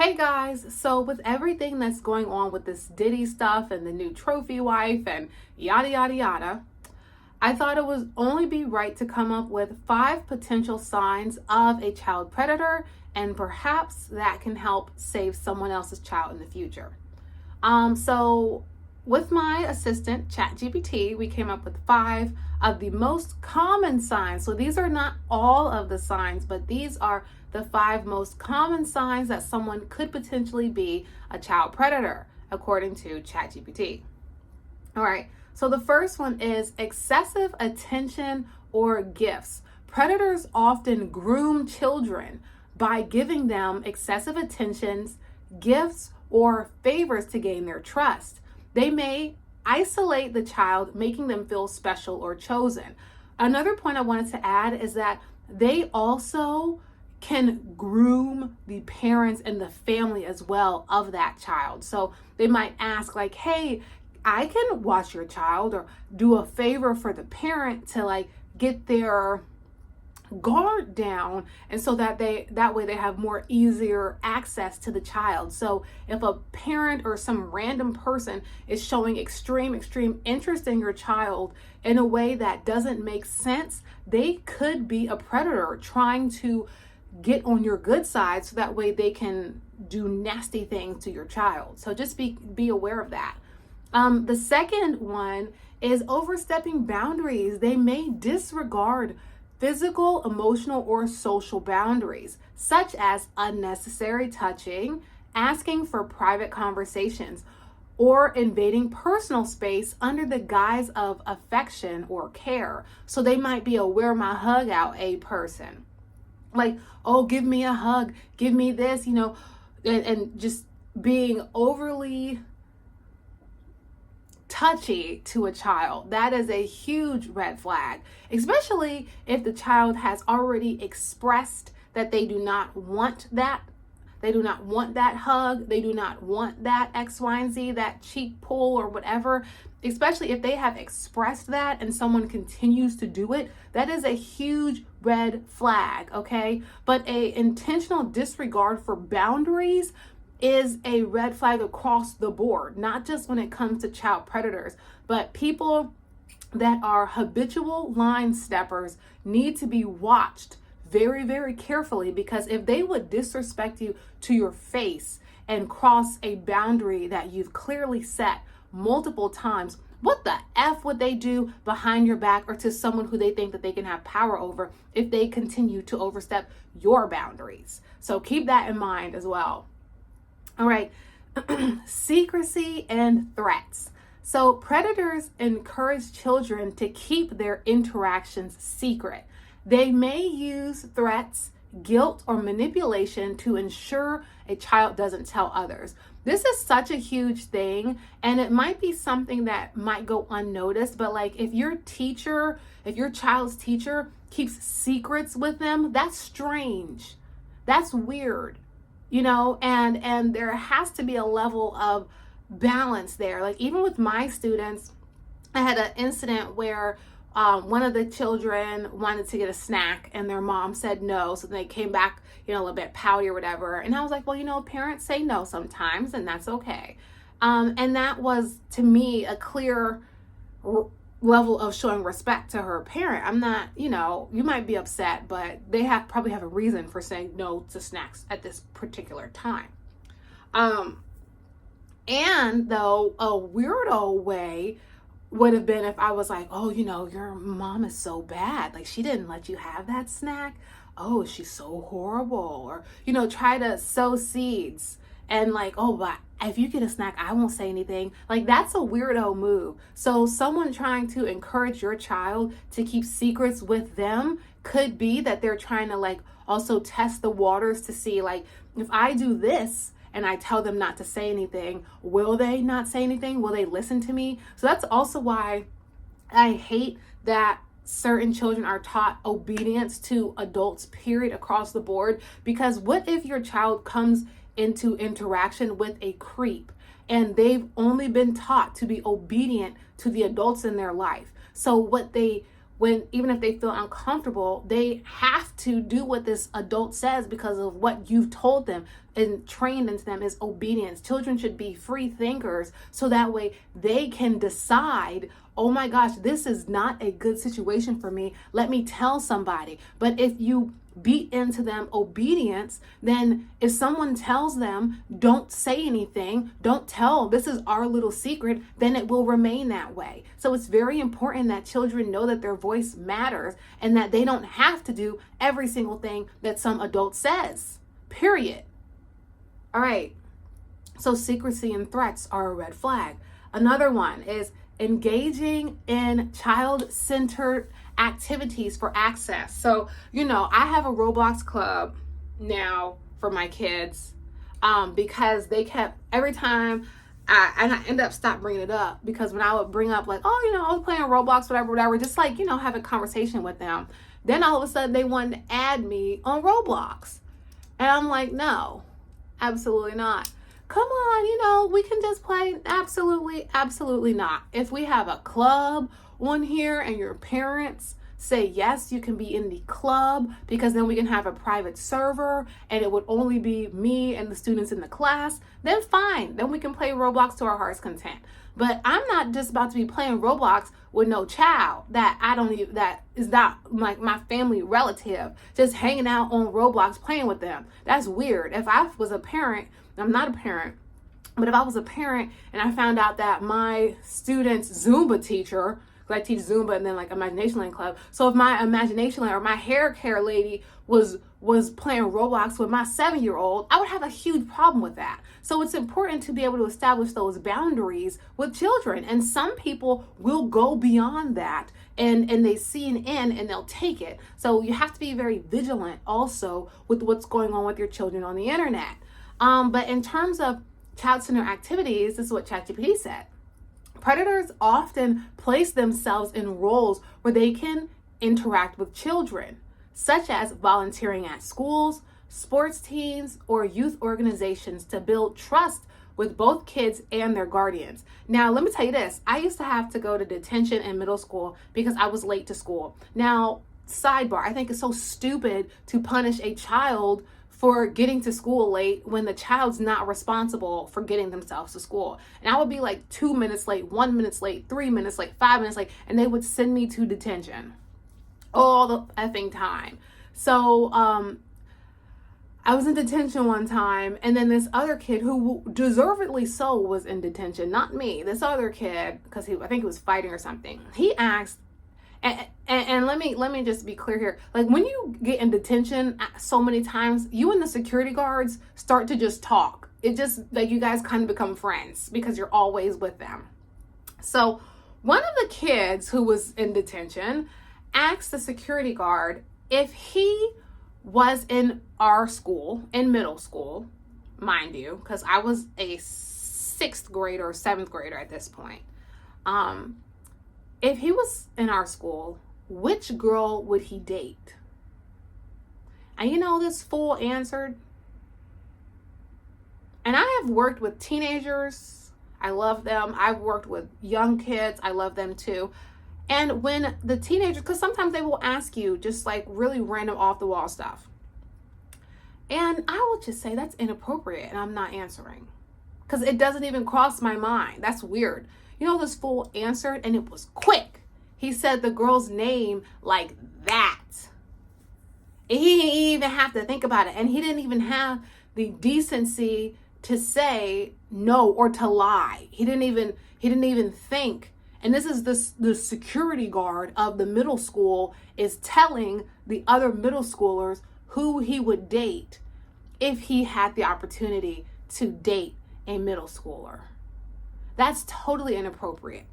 Hey guys, so with everything that's going on with this Diddy stuff and the new trophy wife and yada yada yada, I thought it would only be right to come up with 5 potential signs of a child predator, and perhaps that can help save someone else's child in the future. So with my assistant, ChatGPT, we came up with 5 of the most common signs. So these are not all of the signs, but these are the 5 most common signs that someone could potentially be a child predator, according to ChatGPT. All right, so the first one is excessive attention or gifts. Predators often groom children by giving them excessive attentions, gifts, or favors to gain their trust. They may isolate the child, making them feel special or chosen. Another point I wanted to add is that they also can groom the parents and the family as well of that child. So they might ask like, hey, I can watch your child, or do a favor for the parent to get their guard down, and so that way they have more easier access to the child. So if a parent or some random person is showing extreme interest in your child in a way that doesn't make sense, they could be a predator trying to get on your good side, so that way they can do nasty things to your child. So just be aware of that. The second one is overstepping boundaries. They may disregard physical, emotional, or social boundaries, such as unnecessary touching, asking for private conversations, or invading personal space under the guise of affection or care. So they might be a wear my hug out a person. Like, oh, give me a hug, give me this, and just being overly touchy to a child. That is a huge red flag, especially if the child has already expressed that they do not want that. They do not want that hug. They do not want that X, Y, and Z, that cheek pull or whatever. Especially if they have expressed that and someone continues to do it, that is a huge red flag, okay? But a intentional disregard for boundaries is a red flag across the board, not just when it comes to child predators, but people that are habitual line steppers need to be watched very, very carefully, because if they would disrespect you to your face and cross a boundary that you've clearly set multiple times, what the F would they do behind your back or to someone who they think that they can have power over if they continue to overstep your boundaries? So keep that in mind as well. All right, secrecy and threats. So predators encourage children to keep their interactions secret. They may use threats, guilt, or manipulation to ensure a child doesn't tell others. This is such a huge thing, and it might be something that might go unnoticed, but if your child's teacher keeps secrets with them, that's strange. That's weird. And there has to be a level of balance there. Even with my students, I had an incident where one of the children wanted to get a snack and their mom said no. So they came back, a little bit pouty or whatever. And I was like, well, parents say no sometimes, and that's okay. And that was, to me, a clear level of showing respect to her parent. I'm not, you might be upset, but they probably have a reason for saying no to snacks at this particular time. And though a weirdo way would have been if I was like, oh, your mom is so bad. She didn't let you have that snack. Oh, she's so horrible. Or, try to sow seeds and oh, but if you get a snack, I won't say anything. That's a weirdo move. So someone trying to encourage your child to keep secrets with them could be that they're trying to also test the waters to see if I do this and I tell them not to say anything, will they not say anything? Will they listen to me? So that's also why I hate that certain children are taught obedience to adults, period, across the board. Because what if your child comes into interaction with a creep and they've only been taught to be obedient to the adults in their life? So what even if they feel uncomfortable, they have to do what this adult says because of what you've told them and trained into them is obedience. Children should be free thinkers so that way they can decide, oh my gosh, this is not a good situation for me. Let me tell somebody. But if you beat into them obedience, then if someone tells them, don't say anything, don't tell, this is our little secret, then it will remain that way. So it's very important that children know that their voice matters and that they don't have to do every single thing that some adult says, period. All right. So secrecy and threats are a red flag. Another one is engaging in child-centered activities for access. So, I have a Roblox club now for my kids because they kept, every time I end up stop bringing it up because when I would bring up like, I was playing Roblox, whatever, just like, have a conversation with them. Then all of a sudden they wanted to add me on Roblox. And I'm like, no, absolutely not. Come on, we can just play. Absolutely not. If we have a club on here and your parents say, yes, you can be in the club because then we can have a private server and it would only be me and the students in the class, then fine. Then we can play Roblox to our heart's content. But I'm not just about to be playing Roblox with no child that is not like my family relative, just hanging out on Roblox playing with them. That's weird. If I was a parent, I'm not a parent, but if I was a parent and I found out that my student's Zumba teacher, because I teach Zumba and then like Imagination Land Club, so if my Imagination Land or my hair care lady was playing Roblox with my 7-year-old, I would have a huge problem with that. So it's important to be able to establish those boundaries with children. And some people will go beyond that and they see an end and they'll take it. So you have to be very vigilant also with what's going on with your children on the internet. But in terms of child-centered activities, this is what ChatGPT said. Predators often place themselves in roles where they can interact with children, such as volunteering at schools, sports teams, or youth organizations to build trust with both kids and their guardians. Now, let me tell you this. I used to have to go to detention in middle school because I was late to school. Now, sidebar, I think it's so stupid to punish a child for getting to school late when the child's not responsible for getting themselves to school. And I would be like 2 minutes late, 1 minute late, 3 minutes late, 5 minutes late, and they would send me to detention all the effing time. So I was in detention one time, and then this other kid who deservedly so was in detention, not me, this other kid, because I think he was fighting or something. He asked, and let me just be clear here. Like when you get in detention so many times, you and the security guards start to just talk. It just like you guys kind of become friends because you're always with them. So one of the kids who was in detention asked the security guard if he was in our school, in middle school, mind you, because I was a 6th grader or 7th grader at this point. If he was in our school, which girl would he date? And this fool answered. And I have worked with teenagers. I love them. I've worked with young kids. I love them too. And when the teenagers, because sometimes they will ask you just like really random off the wall stuff. And I will just say that's inappropriate and I'm not answering. Because it doesn't even cross my mind. That's weird. This fool answered and it was quick. He said the girl's name like that. And he didn't even have to think about it. And he didn't even have the decency to say no or to lie. He didn't even think. And this is the security guard of the middle school is telling the other middle schoolers who he would date if he had the opportunity to date a middle schooler. That's totally inappropriate.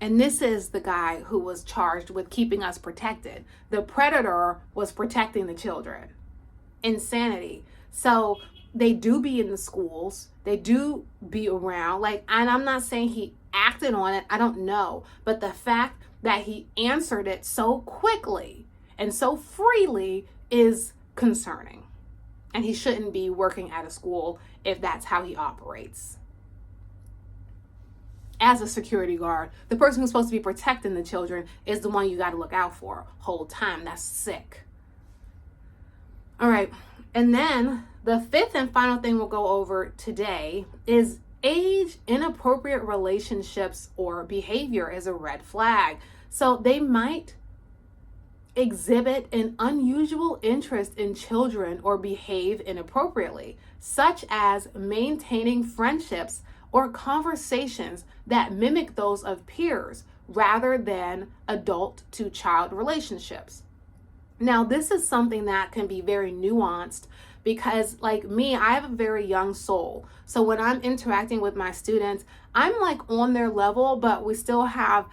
And this is the guy who was charged with keeping us protected. The predator was protecting the children. Insanity. So they do be in the schools. They do be around. And I'm not saying he acted on it. I don't know. But the fact that he answered it so quickly and so freely is concerning. And he shouldn't be working at a school if that's how he operates. as a security guard. The person who's supposed to be protecting the children is the one you got to look out for whole time. That's sick. All right. And then the fifth and final thing we'll go over today is age inappropriate relationships or behavior is a red flag. So they might exhibit an unusual interest in children or behave inappropriately, such as maintaining friendships or conversations that mimic those of peers rather than adult to child relationships. Now, this is something that can be very nuanced because, like me, I have a very young soul. So when I'm interacting with my students, I'm like on their level, but we still have,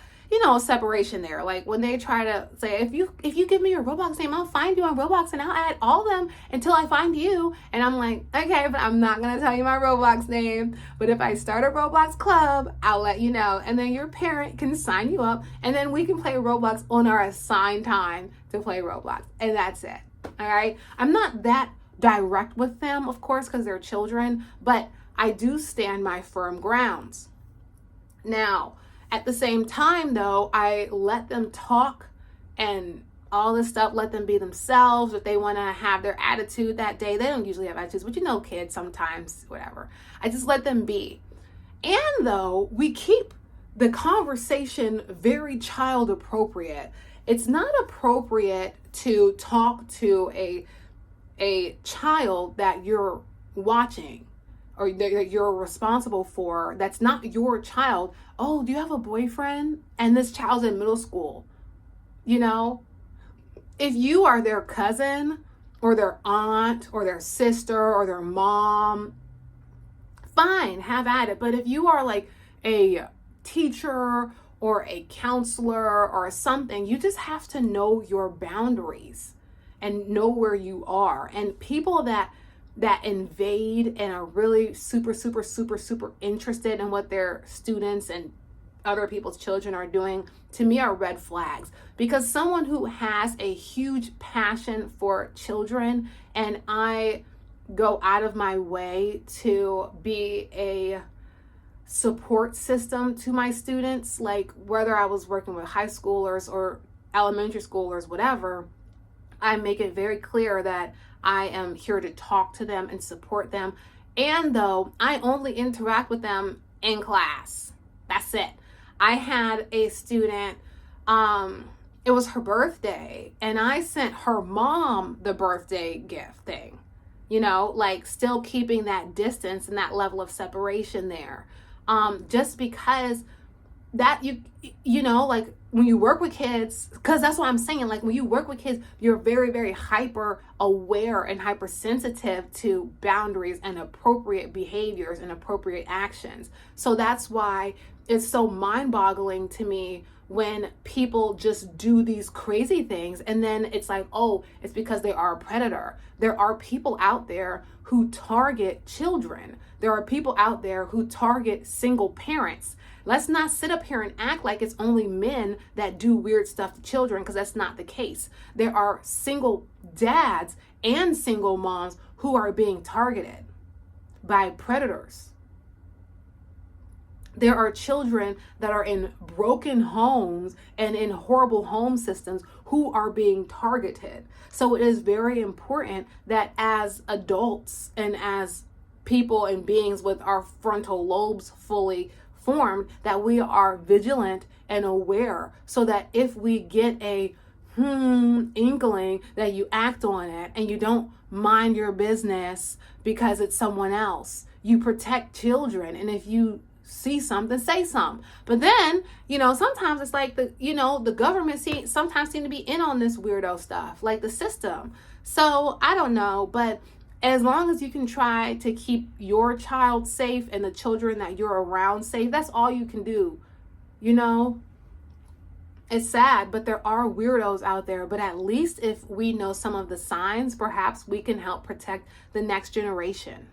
a separation there. Like when they try to say, if you give me your Roblox name, I'll find you on Roblox and I'll add all of them until I find you. And I'm like, okay, but I'm not going to tell you my Roblox name. But if I start a Roblox club, I'll let you know. And then your parent can sign you up and then we can play Roblox on our assigned time to play Roblox. And that's it. All right. I'm not that direct with them, of course, because they're children, but I do stand my firm grounds. Now, at the same time, though, I let them talk and all this stuff, let them be themselves. If they want to have their attitude that day, they don't usually have attitudes, but kids sometimes, whatever. I just let them be. And though we keep the conversation very child appropriate, it's not appropriate to talk to a child that you're watching or that you're responsible for, that's not your child. Oh, do you have a boyfriend? And this child's in middle school. If you are their cousin or their aunt or their sister or their mom, fine, have at it. But if you are like a teacher or a counselor or something, you just have to know your boundaries and know where you are. And people that invade and are really super, super, super, super interested in what their students and other people's children are doing, to me, are red flags. Because someone who has a huge passion for children, and I go out of my way to be a support system to my students, like whether I was working with high schoolers or elementary schoolers, whatever, I make it very clear that I am here to talk to them and support them. And though I only interact with them in class, that's it. I had a student, it was her birthday, and I sent her mom the birthday gift thing, like still keeping that distance and that level of separation there. Just because that like when you work with kids, because that's what I'm saying, like when you work with kids, you're very, very hyper aware and hypersensitive to boundaries and appropriate behaviors and appropriate actions. So that's why it's so mind-boggling to me when people just do these crazy things and then it's like, oh, it's because they are a predator. There are people out there who target children. There are people out there who target single parents. Let's not sit up here and act like it's only men that do weird stuff to children, because that's not the case. There are single dads and single moms who are being targeted by predators. There are children that are in broken homes and in horrible home systems who are being targeted. So it is very important that as adults and as people and beings with our frontal lobes fully formed, that we are vigilant and aware, so that if we get a inkling, that you act on it and you don't mind your business because it's someone else. You protect children, and if you see something, say something. But then, sometimes it's like the government sometimes seem to be in on this weirdo stuff, like the system. So I don't know, but as long as you can try to keep your child safe and the children that you're around safe, that's all you can do. It's sad, but there are weirdos out there. But at least if we know some of the signs, perhaps we can help protect the next generation.